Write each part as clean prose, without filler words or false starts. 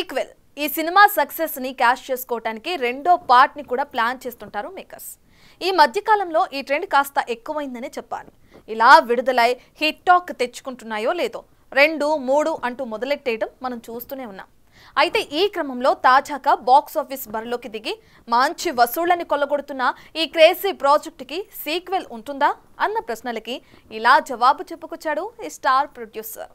Sequel ఈ cinema success ని cash చేసుకోవడానికి రెండో పార్ట్ ని కూడా ప్లాన్ చేస్తుంటారు మేకర్స్. ఈ మధ్య కాలంలో ఈ ట్రెండ్ కాస్త ఎక్కువైందని చెప్పాలి. ఇలా విడుదలై హిట్ టాక్ తెచ్చుకుంటున్నాయో లేదో 2, 3 అంటూ మొదలెట్టేయడం మనం చూస్తూనే ఉన్నాం. అయితే ఈ క్రమంలో తాజాగా బాక్స్ ఆఫీస్ బరిలోకి దిగి మంచి వసూళ్లని కొల్లగొడుతున్న ఈ క్రేజీ ప్రాజెక్టుకి సీక్వెల్ ఉంటుందా అన్న ప్రశ్నలకి ఇలా జవాబు చెప్పుకొచ్చాడు ఈ స్టార్ ప్రొడ్యూసర్.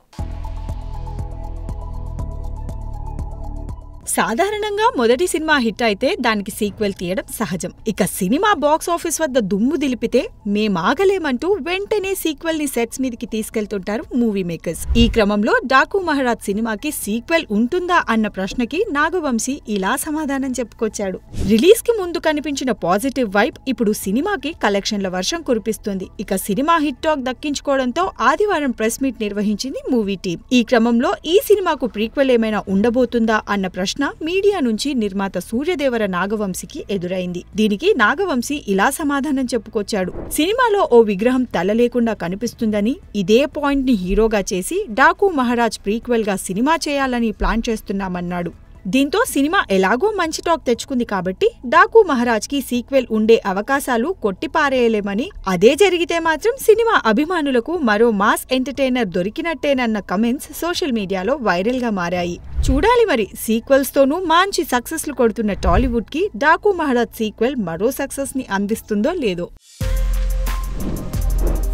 సాధారణంగా మొదటి సినిమా హిట్ అయితే దానికి సీక్వెల్ తీయడం సహజం. ఇక సినిమా బాక్స్ ఆఫీస్ వద్ద దుమ్ము దిలిపితే మేమాగలేమంటూ వెంటనే సీక్వెల్ ని సెట్స్ మీదకి తీసుకెళ్తుంటారు మూవీ మేకర్స్. ఈ క్రమంలో డాకు మహారాజ్ సినిమాకి సీక్వెల్ ఉంటుందా అన్న ప్రశ్నకి నాగవంశీ ఇలా సమాధానం చెప్పుకొచ్చాడు. రిలీజ్ కి ముందు కనిపించిన పాజిటివ్ వైబ్ ఇప్పుడు సినిమాకి కలెక్షన్ల వర్షం కురిపిస్తుంది. ఇక సినిమా హిట్ టాక్ దక్కించుకోవడంతో ఆదివారం ప్రెస్ మీట్ నిర్వహించింది మూవీ టీం. ఈ క్రమంలో ఈ సినిమాకు ప్రీక్వెల్ ఏమైనా ఉండబోతుందా అన్న ప్రశ్న మీడియా నుంచి నిర్మాత సూర్యదేవర నాగవంశీకి ఎదురైంది. దీనికి నాగవంశీ ఇలా సమాధానం చెప్పుకొచ్చాడు. సినిమాలో ఓ విగ్రహం తల లేకుండా కనిపిస్తుందని, ఇదే పాయింట్ ని హీరోగా చేసి డాకు మహారాజ్ ప్రీక్వెల్ గా సినిమా చేయాలని ప్లాన్ చేస్తున్నామన్నాడు. దీంతో సినిమా ఎలాగో మంచి టాక్ తెచ్చుకుంది కాబట్టి డాకు మహారాజ్ కి సీక్వెల్ ఉండే అవకాశాలు కొట్టిపారేయలేమని, అదే జరిగితే మాత్రం సినిమా అభిమానులకు మరో మాస్ ఎంటర్టైనర్ దొరికినట్టేనన్న కమెంట్స్ సోషల్ మీడియాలో వైరల్ గా మారాయి. చూడాలి మరి సీక్వెల్స్ తోనూ మంచి సక్సెస్లు కొడుతున్న టాలీవుడ్ కి డాకు మహారాజ్ సీక్వెల్ మరో సక్సెస్ ని అందిస్తుందో లేదో.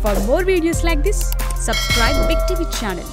For more videos like this, subscribe Big TV channel.